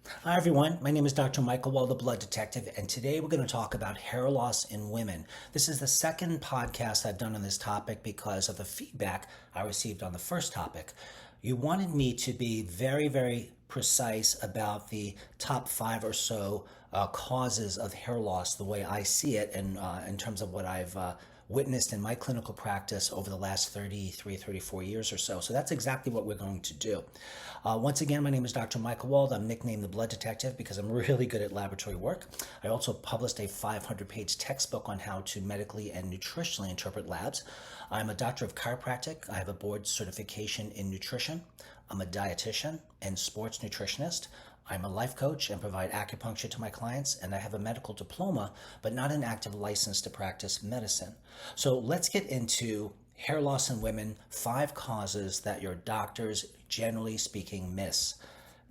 Hi everyone, my name is Dr. Michael Wald, the Blood Detective, and today we're going to talk about hair loss in women. This is the second podcast I've done on this topic because of the feedback I received on the first topic. You wanted me to be very precise about the top five or so causes of hair loss, the way I see it, and in terms of what I've witnessed in my clinical practice over the last 34 years or so. So that's exactly what we're going to do. Once again, my name is Dr. Michael Wald. I'm nicknamed the Blood Detective because I'm really good at laboratory work. I also published a 500-page textbook on how to medically and nutritionally interpret labs. I'm a doctor of chiropractic. I have a board certification in nutrition. I'm a dietitian and sports nutritionist. I'm a life coach and provide acupuncture to my clients, and I have a medical diploma, but not an active license to practice medicine. So let's get into hair loss in women, 5 causes that your doctors, generally speaking, miss.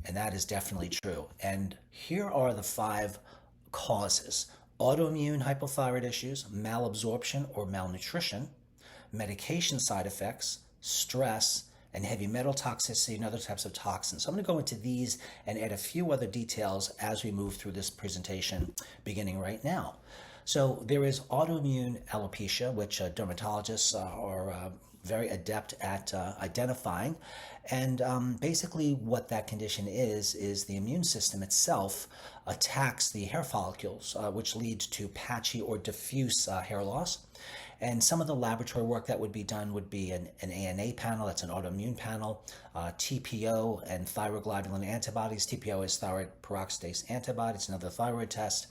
And that is definitely true. And here are the 5 causes: autoimmune hypothyroid issues, malabsorption or malnutrition, medication side effects, stress, and heavy metal toxicity and other types of toxins. So I'm going to go into these and add a few other details as we move through this presentation beginning right now. So there is autoimmune alopecia, which dermatologists are very adept at identifying. And basically what that condition is the immune system itself attacks the hair follicles, which leads to patchy or diffuse hair loss. And some of the laboratory work that would be done would be an ANA panel, that's an autoimmune panel, TPO and thyroglobulin antibodies. TPO is thyroid peroxidase antibody, it's another thyroid test.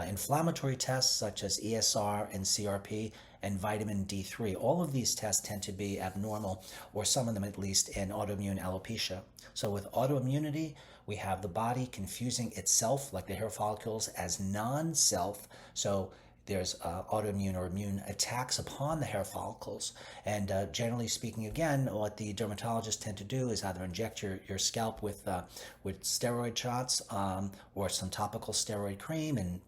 Inflammatory tests such as ESR and CRP, and vitamin D3. All of these tests tend to be abnormal, or some of them at least, in autoimmune alopecia. So with autoimmunity, we have the body confusing itself, like the hair follicles, as non-self. So there's autoimmune or immune attacks upon the hair follicles. And generally speaking, again, what the dermatologists tend to do is either inject your scalp with steroid shots or some topical steroid cream, and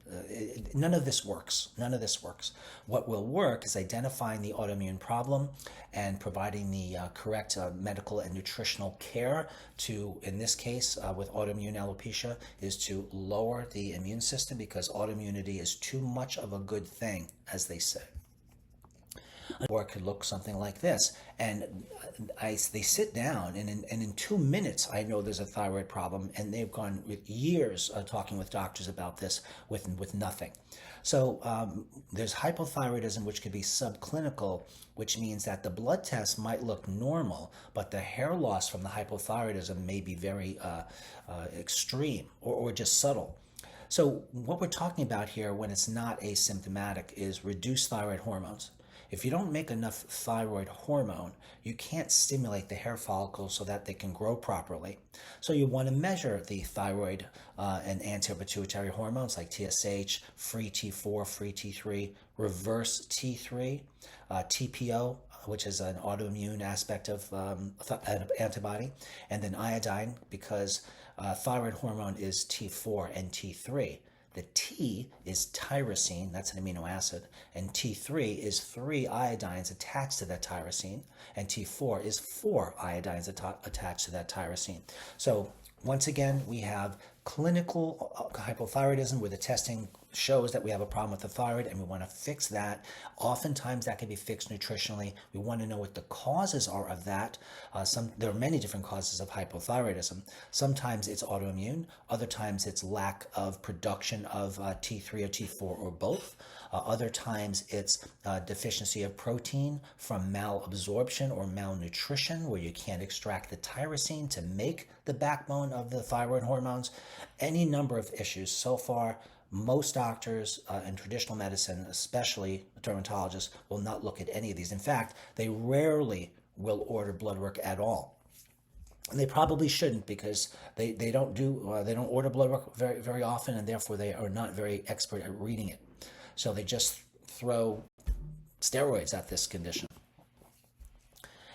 none of this works. None of this works. What will work is identifying the autoimmune problem and providing the correct medical and nutritional care to, in this case, with autoimmune alopecia, is to lower the immune system, because autoimmunity is too much of a good thing, as they say. Or it could look something like this. And they sit down, and in 2 minutes, I know there's a thyroid problem, and they've gone with years talking with doctors about this with nothing. So there's hypothyroidism, which could be subclinical, which means that the blood test might look normal, but the hair loss from the hypothyroidism may be very extreme or just subtle. So what we're talking about here when it's not asymptomatic is reduced thyroid hormones. If you don't make enough thyroid hormone, you can't stimulate the hair follicles so that they can grow properly. So you want to measure the thyroid and anterior pituitary hormones like TSH, free T4, free T3, reverse T3, TPO, which is an autoimmune aspect of antibody, and then iodine, because thyroid hormone is T4 and T3. The T is tyrosine, that's an amino acid, and T3 is 3 iodines attached to that tyrosine, and T4 is 4 iodines attached to that tyrosine. So once again, we have clinical hypothyroidism where the testing shows that we have a problem with the thyroid and we want to fix that. Oftentimes that can be fixed nutritionally. We want to know what the causes are of that. There are many different causes of hypothyroidism. Sometimes it's autoimmune, other times it's lack of production of T3 or T4 or both. Other times it's deficiency of protein from malabsorption or malnutrition, where you can't extract the tyrosine to make the backbone of the thyroid hormones. Any number of issues. So far, most doctors in traditional medicine, especially dermatologists, will not look at any of these. In fact, they rarely will order blood work at all. And they probably shouldn't, because they don't order blood work very often, and therefore they are not very expert at reading it. So they just throw steroids at this condition.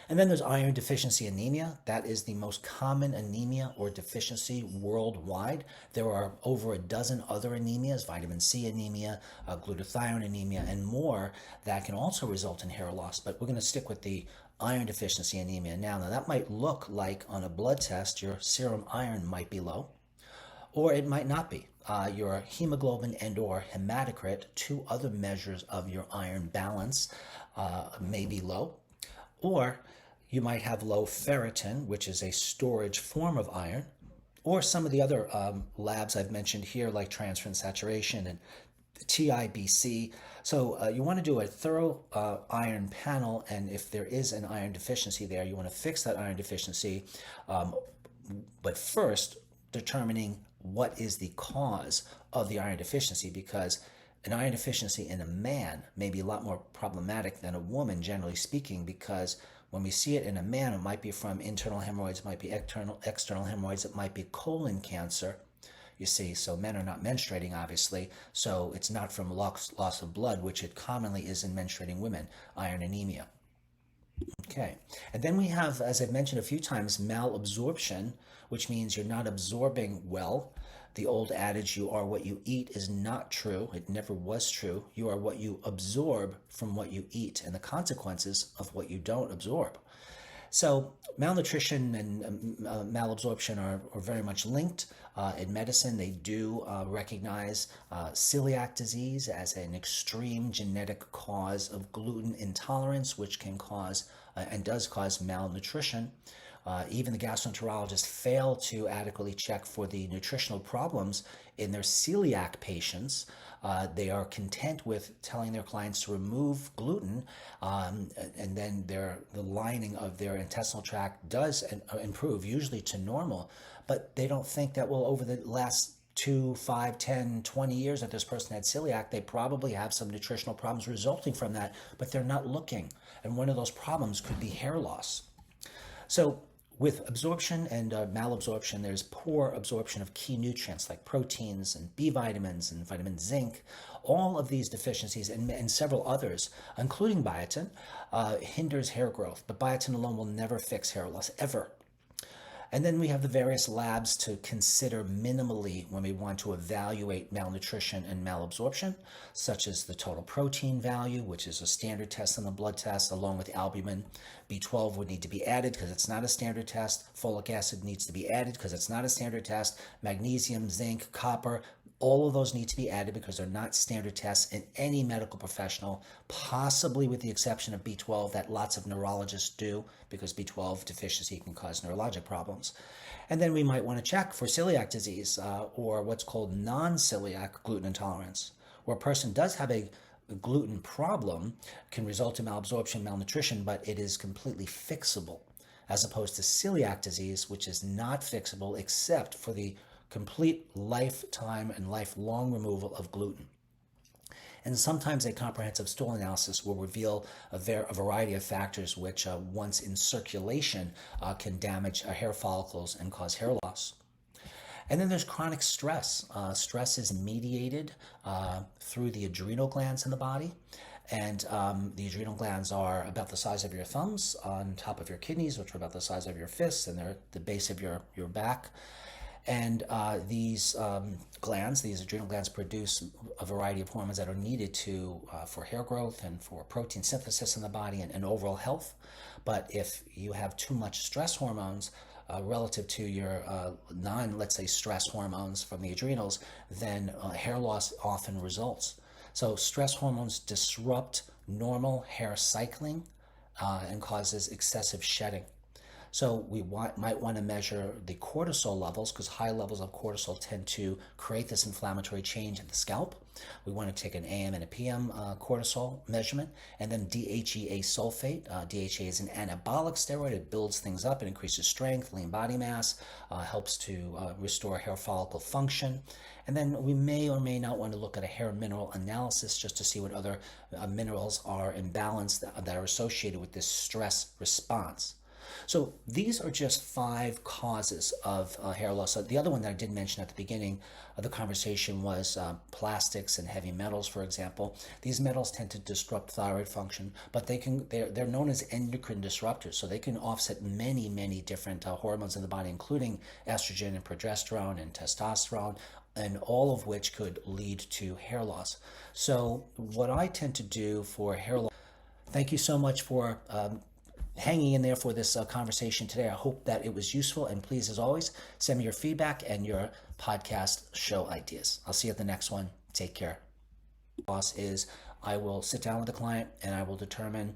And then there's iron deficiency anemia. That is the most common anemia or deficiency worldwide. There are over a dozen other anemias, vitamin C anemia, glutathione anemia, and more, that can also result in hair loss. But we're going to stick with the iron deficiency anemia now. Now that might look like on a blood test your serum iron might be low, or it might not be. Your hemoglobin and or hematocrit, two other measures of your iron balance, may be low, or you might have low ferritin, which is a storage form of iron, or some of the other labs I've mentioned here, like transferrin saturation and TIBC. So you want to do a thorough iron panel, and if there is an iron deficiency there, you want to fix that iron deficiency. But first, determining what is the cause of the iron deficiency, because an iron deficiency in a man may be a lot more problematic than a woman, generally speaking, because when we see it in a man, it might be from internal hemorrhoids, it might be external hemorrhoids, it might be colon cancer. You see, so men are not menstruating, obviously, so it's not from loss of blood, which it commonly is in menstruating women, iron anemia. Okay, and then we have, as I've mentioned a few times, malabsorption, which means you're not absorbing well. The old adage, you are what you eat, is not true. It never was true. You are what you absorb from what you eat, and the consequences of what you don't absorb. So malnutrition and malabsorption are very much linked. In medicine, they do recognize celiac disease as an extreme genetic cause of gluten intolerance, which can cause and does cause malnutrition. Even the gastroenterologists fail to adequately check for the nutritional problems in their celiac patients. They are content with telling their clients to remove gluten, and then the lining of their intestinal tract does improve, usually to normal. But they don't think that, well, over the last 2, 5, 10, 20 years that this person had celiac, they probably have some nutritional problems resulting from that, but they're not looking. And one of those problems could be hair loss. So with absorption and malabsorption, there's poor absorption of key nutrients like proteins and B vitamins and vitamin zinc. All of these deficiencies and several others, including biotin, hinders hair growth. But biotin alone will never fix hair loss, ever. And then we have the various labs to consider minimally when we want to evaluate malnutrition and malabsorption, such as the total protein value, which is a standard test on the blood test, along with albumin. B12 would need to be added because it's not a standard test. Folic acid needs to be added because it's not a standard test. Magnesium, zinc, copper, all of those need to be added because they're not standard tests in any medical professional, possibly with the exception of B12 that lots of neurologists do, because B12 deficiency can cause neurologic problems. And then we might want to check for celiac disease or what's called non-celiac gluten intolerance, where a person does have a gluten problem, can result in malabsorption, malnutrition, but it is completely fixable, as opposed to celiac disease, which is not fixable except for the complete lifetime and lifelong removal of gluten. And sometimes a comprehensive stool analysis will reveal a variety of factors which, once in circulation, can damage hair follicles and cause hair loss. And then there's chronic stress. Stress is mediated through the adrenal glands in the body. And the adrenal glands are about the size of your thumbs on top of your kidneys, which are about the size of your fists, and they're at the base of your back. And these glands, these adrenal glands, produce a variety of hormones that are needed for hair growth and for protein synthesis in the body and overall health. But if you have too much stress hormones relative to your let's say, stress hormones from the adrenals, then hair loss often results. So stress hormones disrupt normal hair cycling and causes excessive shedding. So we might want to measure the cortisol levels, because high levels of cortisol tend to create this inflammatory change in the scalp. We want to take an AM and a PM cortisol measurement, and then DHEA sulfate. DHEA is an anabolic steroid. It builds things up, it increases strength, lean body mass, helps to restore hair follicle function. And then we may or may not want to look at a hair mineral analysis just to see what other minerals are imbalanced that are associated with this stress response. So these are just 5 causes of hair loss. So the other one that I did mention at the beginning of the conversation was plastics and heavy metals, for example. These metals tend to disrupt thyroid function, but they're known as endocrine disruptors. So they can offset many, many different hormones in the body, including estrogen and progesterone and testosterone, and all of which could lead to hair loss. So what I tend to do for hair loss, thank you so much for hanging in there for this conversation today. I hope that it was useful. And please, as always, send me your feedback and your podcast show ideas. I'll see you at the next one. Take care. Loss is I will sit down with the client and I will determine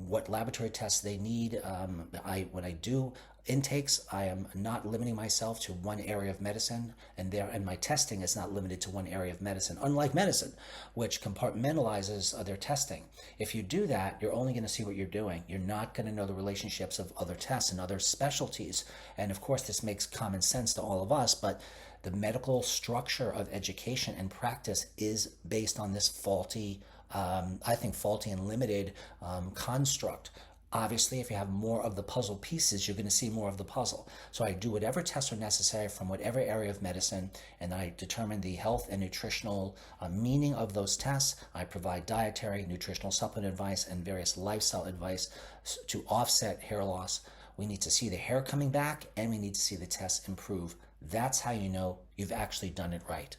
what laboratory tests they need. When I do intakes, I am not limiting myself to one area of medicine, and my testing is not limited to one area of medicine, unlike medicine, which compartmentalizes their testing. If you do that, you're only going to see what you're doing. You're not going to know the relationships of other tests and other specialties. And of course, this makes common sense to all of us, but the medical structure of education and practice is based on this faulty, I think faulty and limited construct. Obviously, if you have more of the puzzle pieces, you're going to see more of the puzzle. So I do whatever tests are necessary from whatever area of medicine, and I determine the health and nutritional meaning of those tests. I provide dietary, nutritional supplement advice, and various lifestyle advice to offset hair loss. We need to see the hair coming back, and we need to see the tests improve. That's how you know you've actually done it right.